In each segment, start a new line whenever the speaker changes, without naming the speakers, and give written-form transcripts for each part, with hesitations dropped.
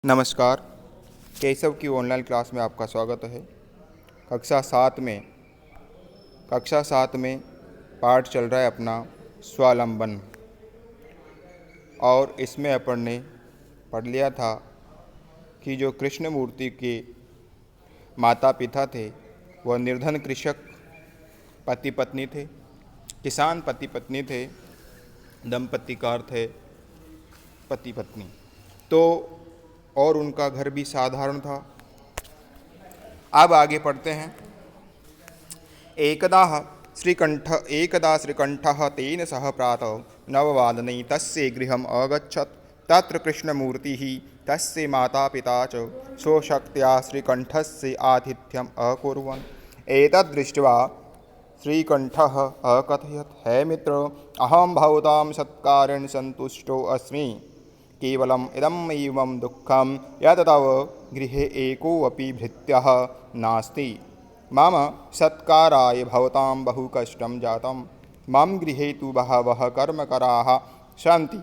नमस्कार। केशव की online class में आपका स्वागत है। कक्षा सात में पाठ चल रहा है अपना स्वावलंबन, और इसमें अपन ने पढ़ लिया था कि जो कृष्ण मूर्ति के माता पिता थे वह निर्धन कृषक पति पत्नी थे, किसान पति पत्नी थे, दंपतिकार थे पति पत्नी। तो और उनका घर भी साधारण था। अब आगे पढ़ते हैं। एकदा श्रीकण्ठः तेन सह प्रातः नववादने तस्य गृहम् अगच्छत्। तत्र कृष्णमूर्तिः तस्य मातापिता च स्वशक्त्या श्रीकण्ठस्य आतिथ्यम् अकुर्वन्। एतद्दृष्ट्वा श्रीकण्ठः अकथयत्, हे मित्र, अहं भवतां सत्कारेण सन्तुष्टो अस्मि। केवलम् इदमेवं दुःखं यत् तव गृहे एकोऽपि भृत्यः नास्ति। मम सत्काराय भवतां बहु कष्टं जातं। मम गृहे तु बहवः कर्मकराः सन्ति।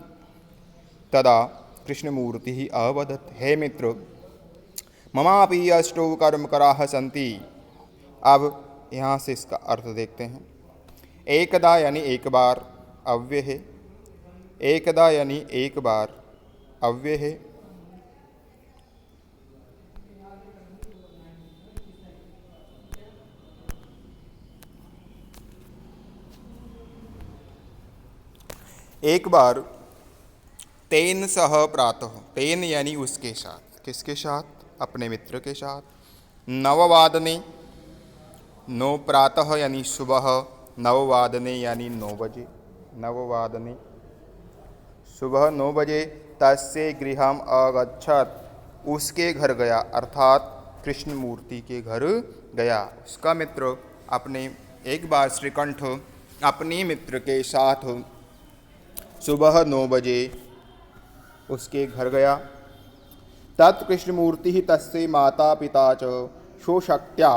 तदा कृष्णमूर्तिः अवदत्, हे मित्र, ममापि अष्टौ कर्मकराः सन्ति। अब यहाँ से इसका अर्थ देखते हैं। एकदा यानी एक बार, अव्यय है। एकदा यानी एक बार, अव्यय है। एक बार तेन सह प्रातः, तेन यानी उसके साथ, किसके साथ? अपने मित्र के साथ। नववादने, नो प्रातः यानी सुबह, नववादने यानी 9 बजे, नववादने सुबह 9 बजे। तस्य गृहम् अगच्छत्, उसके घर गया, अर्थात कृष्ण मूर्ति के घर गया। उसका मित्र अपने, एक बार श्रीकंठ अपने मित्र के साथ सुबह 9 बजे उसके घर गया। तत् कृष्णमूर्तिः तस्य माता पिता च स्वशक्त्या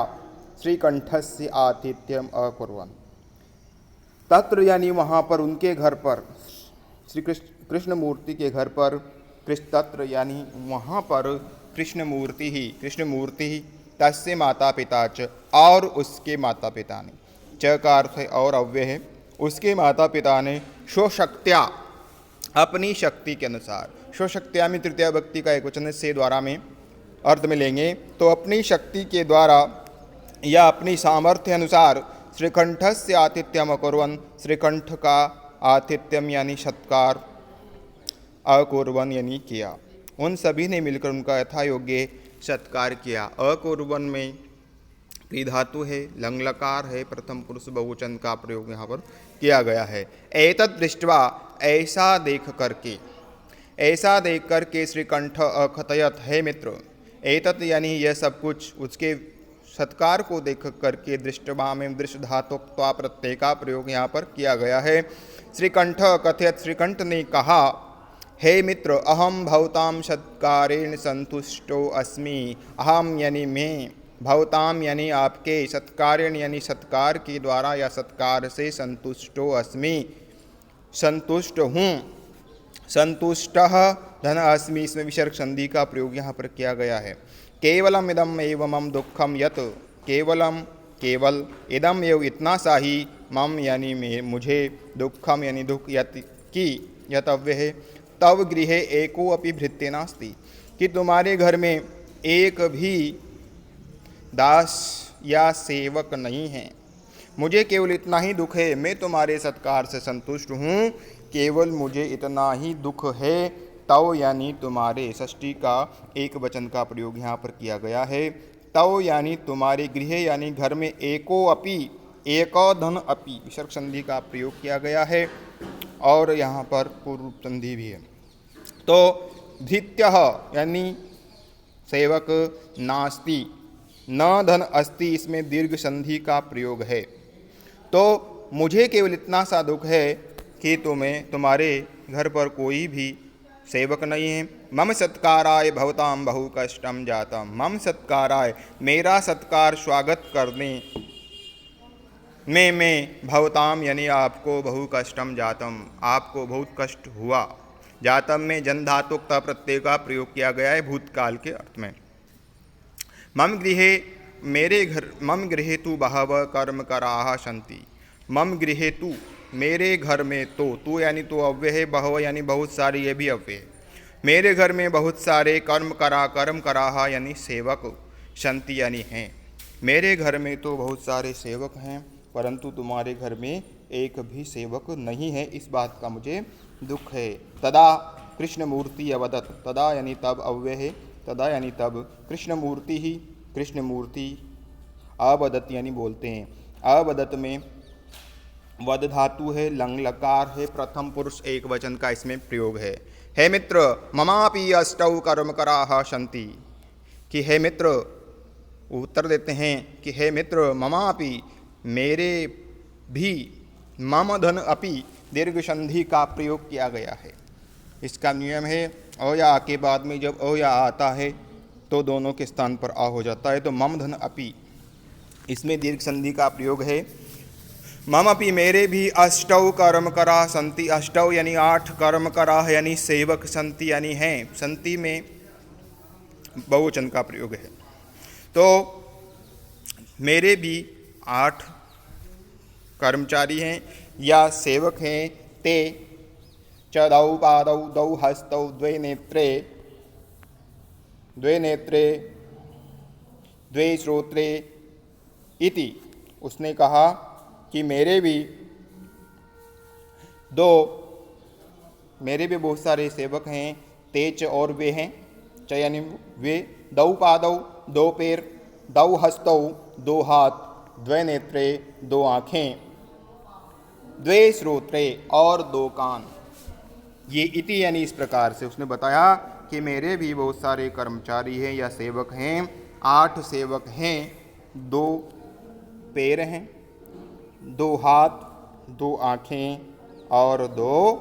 श्रीकंठस्य आतिथ्यम् अकुर्वन्। तत्र यानी वहाँ पर, उनके घर पर, श्री कृष्ण मूर्ति के घर पर, तत्र यानी वहाँ पर कृष्णमूर्ति ही तस्य माता पिता च, और उसके माता पिता ने, च का अर्थ है और अव्यय है। उसके माता पिता ने स्वशक्त्या, अपनी शक्ति के अनुसार, स्वशक्त्या में तृतीया व्यक्ति का एकवचन से द्वारा में अर्थ में लेंगे तो अपनी शक्ति के द्वारा या अपनी सामर्थ्य अनुसार श्रीकंठस्य आतिथ्यम अकुर्वन्, श्रीकंठ का आतिथ्यम यानी सत्कार, अकुर्वन् यानी किया। उन सभी ने मिलकर उनका यथा योग्य सत्कार किया। अकुर्वन् में क्रिधातु है, लंगलकार है, प्रथम पुरुष बहुवचन का प्रयोग यहाँ पर किया गया है। एतत् दृष्ट्वा, ऐसा देख करके श्रीकंठ अकथयत्, हे मित्र, एतत् यानी यह सब कुछ, उसके सत्कार को देख करके, दृष्टवा में दृश्य धातुत्वा प्रत्यय का प्रयोग यहाँ पर किया गया है। श्रीकंठ कथयत्, श्रीकंठ ने कहा, हे मित्र, अहम भवतां सत्कारेण संतुष्टो अस्मि। अहम यानी मैं, भवताम यानी आपके, सत्कारेण यानी सत्कार के द्वारा या सत्कार से, संतुष्टो अस्मि, संतुष्ट हूँ। संतुष्टः धन अस्मि, इसमें विसर्ग संधि का प्रयोग यहाँ पर किया गया है। केवलम इदम एवं मम दुखम यत, केवलम केवल, इदम एवं इतना सा ही, मम यानी मुझे, दुखम यानी दुख, यत की, यत अव्यय है। तव गृहे एको अपि भृत्य नास्ति, कि तुम्हारे घर में एक भी दास या सेवक नहीं है। मुझे केवल इतना ही दुख है, मैं तुम्हारे सत्कार से संतुष्ट हूँ, केवल मुझे इतना ही दुख है। तव यानी तुम्हारे, षष्ठी का एक वचन का प्रयोग यहाँ पर किया गया है। तव यानी तुम्हारे, गृह यानी घर में, एको अपि, एक धन अपि, विसर्ग संधि का प्रयोग किया गया है, और यहाँ पर पूर्व संधि भी है। तो धृत्यः यानी सेवक, नास्ति, न धन अस्ति, इसमें दीर्घ संधि का प्रयोग है। तो मुझे केवल इतना सा दुख है कि तुम्हारे घर पर कोई भी सेवक नहीं है। मम सत्काराय भवतां बहु कष्टम जातम, मम सत्काराय, मेरा सत्कार स्वागत करने में, भवताम यानी आपको, बहु कष्टम जातम, आपको बहुत कष्ट हुआ। जातम में जन धातुक त प्रत्यय का प्रयोग किया गया है भूतकाल के अर्थ में। मम गृहे मेरे घर, मम गृहे तु बहवः कर्म कराः सन्ति। मम गृहे तु मेरे घर में, तो यानी तो अव्यय है, बहव यानी बहुत सारी, ये भी अव्यय है। मेरे घर में बहुत सारे कर्म कराहा यानी सेवक, संति यानी हैं। मेरे घर में तो बहुत सारे सेवक हैं, परंतु तुम्हारे घर में एक भी सेवक नहीं है, इस बात का मुझे दुख है। तदा कृष्णमूर्ति अवदत, तदा यानी तब अव्यय है, तदा यानी तब, कृष्णमूर्ति ही, कृष्णमूर्ति, अवदत यानी बोलते हैं। अवदत में वद धातु है, लंग लकार है, प्रथम पुरुष एक वचन का इसमें प्रयोग है। हे मित्र ममापि अष्टौ कर्म कराः सन्ति, कि हे मित्र, उत्तर देते हैं कि हे मित्र ममापि, मेरे भी, मम धन अपि दीर्घ संधि का प्रयोग किया गया है। इसका नियम है अ या आ के बाद में जब अ या आता है तो दोनों के स्थान पर आ हो जाता है, तो मम धन अपि, इसमें दीर्घ संधि का प्रयोग है। मम अपि मेरे भी अष्टौ कर्म कराः सन्ति, अष्टौ यानी 8 कर्म कराः यानी सेवक, संति यानी हैं, संति में बहुवचन का प्रयोग है। तो मेरे भी 8 कर्मचारी हैं या सेवक हैं। ते च दौ पादौ दौ हस्तौ द्वे नेत्रे द्वे श्रोत्रे इति, उसने कहा कि मेरे भी बहुत सारे सेवक हैं। तेज और वे हैं, च यानी वे, दौ पादौ 2 पैर, दौ हस्तौ 2 हाथ, द्वे नेत्रे 2 आँखें, द्वे श्रोत्रे और 2 कान। ये इति यानी इस प्रकार से उसने बताया कि मेरे भी बहुत सारे कर्मचारी हैं या सेवक हैं। 8 सेवक हैं, 2 पैर हैं, 2 हाथ, 2 आँखें और 2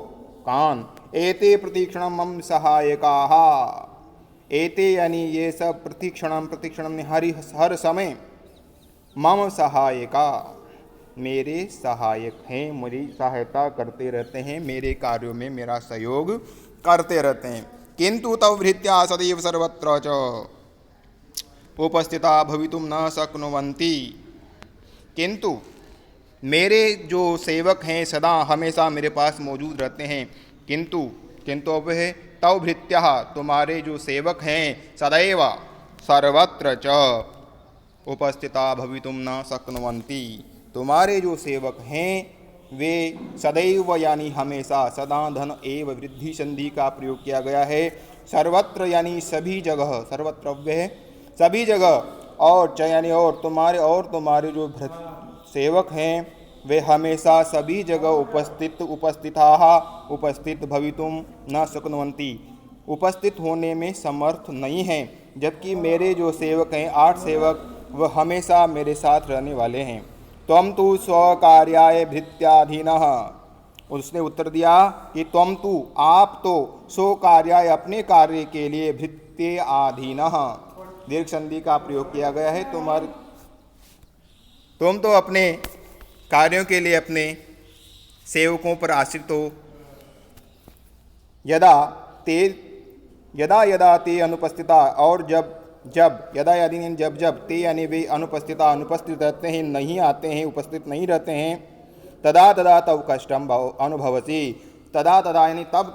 कान। एते प्रतीक्षणम मम सहायकाः, एते यानी ये सब, प्रतीक्षणम हर समय, मम सहायका, मेरे सहायक हैं, मेरी सहायता करते रहते हैं, मेरे कार्यों में मेरा सहयोग करते रहते हैं। किंतु तव भृत्या सदैव सर्वत्र च उपस्थिता भवितुम न शक्नुवन्ति, किंतु मेरे जो सेवक हैं सदा हमेशा मेरे पास मौजूद रहते हैं। किंतु अब है तव भृत्या, तुम्हारे जो सेवक हैं, सदैव सर्वत्र च उपस्थिता भवितुम न शक्नुवन्ति, तुम्हारे जो सेवक हैं वे सदैव यानी हमेशा, सदा धन एव वृद्धि संधि का प्रयोग किया गया है। सर्वत्र यानी सभी जगह, सर्वत्र अव्यय है, सभी जगह, और च यानी और, तुम्हारे जो सेवक हैं वे हमेशा सभी जगह उपस्थित भवितुम न शक्नुवन्ति, उपस्थित होने में समर्थ नहीं हैं। जबकि मेरे जो सेवक हैं, 8 सेवक, वह हमेशा मेरे साथ रहने वाले हैं। त्वं तु स्वकार्याय भृत्याधीनः, उसने उत्तर दिया कि त्वं तु, आप तो, स्वकार्याय अपने कार्य के लिए, भृत्य आधीनः, दीर्घ संधि का प्रयोग किया गया है। तुम तो अपने कार्यों के लिए अपने सेवकों पर आश्रित हो। यदा यदा ते अनुपस्थिता, और जब यदा यानी जब ते यानी वे अनुपस्थिता, अनुपस्थित रहते हैं, नहीं आते हैं, उपस्थित नहीं रहते हैं। तदा तव कष्टम अनुभवसी, तदा यानी तब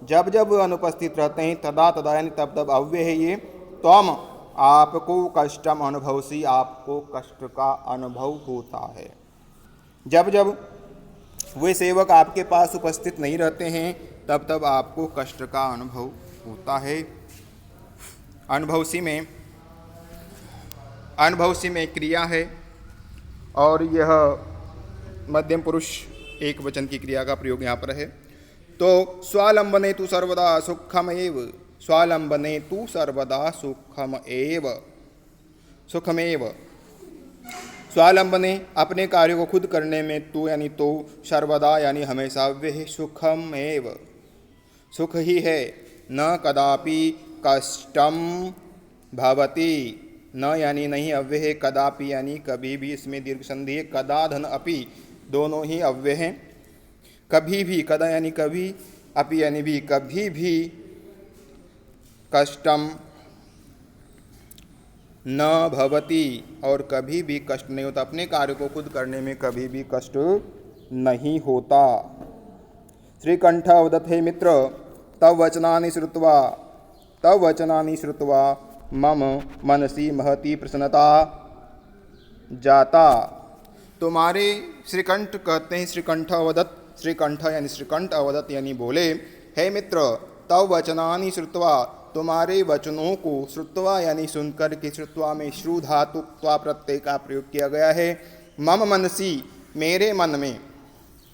जब अनुपस्थित रहते हैं, तदा यानी तब अव्यय है ये। त्वम, आपको कष्टम अनुभवसी, आपको कष्ट का अनुभव होता है। जब वे सेवक आपके पास उपस्थित नहीं रहते हैं, तब आपको कष्ट का अनुभव होता है। अनुभवसी में क्रिया है, और यह मध्यम पुरुष एक वचन की क्रिया का प्रयोग यहाँ पर है। तो स्वालंबने तु सर्वदा सुखमेव, स्वालंबने तु सर्वदा सुखमेव, स्वालंबने अपने कार्यों को खुद करने में, तू यानी तो, सर्वदा यानी हमेशा, वे सुखमेव, सुख ही है। न कदापि कष्टम भवति, न यानी नहीं अव्यय है, कदापि यानी कभी भी, इसमें दीर्घ संधि है। कदा धन अपि, दोनों ही अव्यय हैं। कभी भी, कदा यानी कभी, अपि यानी भी कभी भी कष्टम न भवति, और कभी भी कष्ट नहीं होता, अपने कार्य को खुद करने में कभी भी कष्ट नहीं होता। श्रीकंठ वदत् हे मित्र, तव वचनानि श्रुत्वा मम मनसि महती प्रसन्नता जाता। तुम्हारे श्रीकंठ कहते हैं, श्रीकंठ अवदत्, श्रीकंठ यानी श्रीकंठ अवदत् यानी बोले, हे मित्र, तव वचनानि श्रुत्वा, तुम्हारे वचनों को, श्रुत्वा यानी सुनकर के, श्रुत्वा में श्रु धातु त्वा प्रत्यय का प्रयोग किया गया है। मम मनसी, मेरे मन में,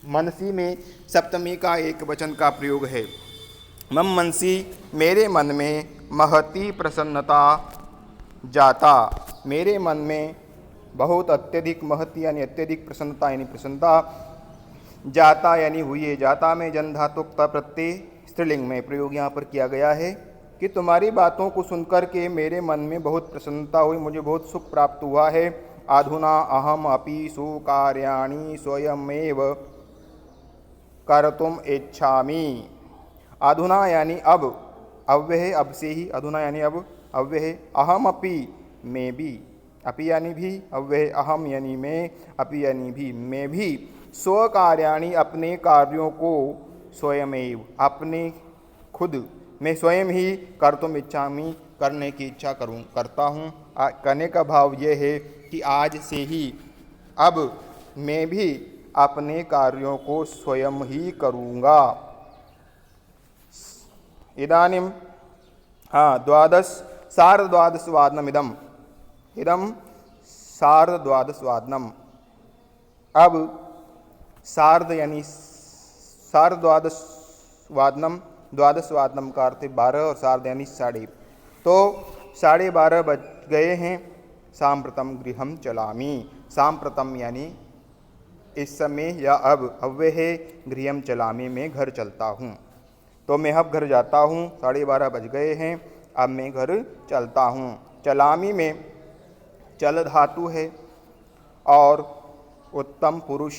मनसी में सप्तमी का एक वचन का प्रयोग है। मम मनसी, मेरे मन में, महती प्रसन्नता जाता, मेरे मन में बहुत अत्यधिक, महती यानी अत्यधिक, प्रसन्नता यानी प्रसन्नता, जाता यानी हुई है। जाता में जन धातुक्ता प्रत्यय स्त्रीलिंग में प्रयोग यहाँ पर किया गया है कि तुम्हारी बातों को सुनकर के मेरे मन में बहुत प्रसन्नता हुई, मुझे बहुत सुख प्राप्त हुआ है। अधुना अहम अपि सुकार्याणि स्वयमेव कर्तुम इच्छामि। अधुना यानी अब, अव्यय है, अब से ही, अधुना यानी अब, अव्यय है। अहम अपि, मैं भी, अपि यानी भी, अव्यय, अहम यानी मैं, अपि यानी भी, मैं भी, स्वकार्याणि अपने कार्यों को, स्वयमेव अपने खुद, मैं स्वयं ही, कर्तुम इच्छामि करने की इच्छा करता हूँ। कहने का भाव यह है कि आज से ही, अब मैं भी अपने कार्यों को स्वयं ही करूँगा। इदानीं सार्धद्वादशवादनम् इदं सार्धद्वादशवादनम्। अब सार्ध यानी सार्धद्वादशवादनम्, द्वादशवादनम का अर्थ 12 और सार्ध यानी 12:30, तो 12:30 बज गए हैं। सांप्रतम गृहम चलामी, सांप्रतम यानी इस समय या अब, अव्यय है, गृहम चलामी में घर चलता हूँ, तो मैं अब घर जाता हूँ। 12:30 बज गए हैं, अब मैं घर चलता हूँ। चलामी में चल धातु है और उत्तम पुरुष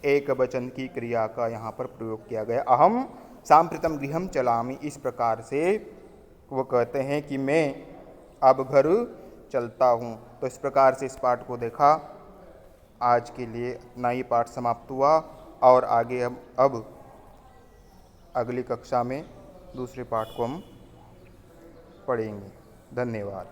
एक वचन की क्रिया का यहाँ पर प्रयोग किया गया। अहम सांप्रतम गृहम चलामी, इस प्रकार से वो कहते हैं कि मैं अब घर चलता हूँ। तो इस प्रकार से इस पाठ को देखा। आज के लिए इतना ही पाठ समाप्त हुआ और आगे अब अगली कक्षा में दूसरे पाठ को हम पढ़ेंगे। धन्यवाद।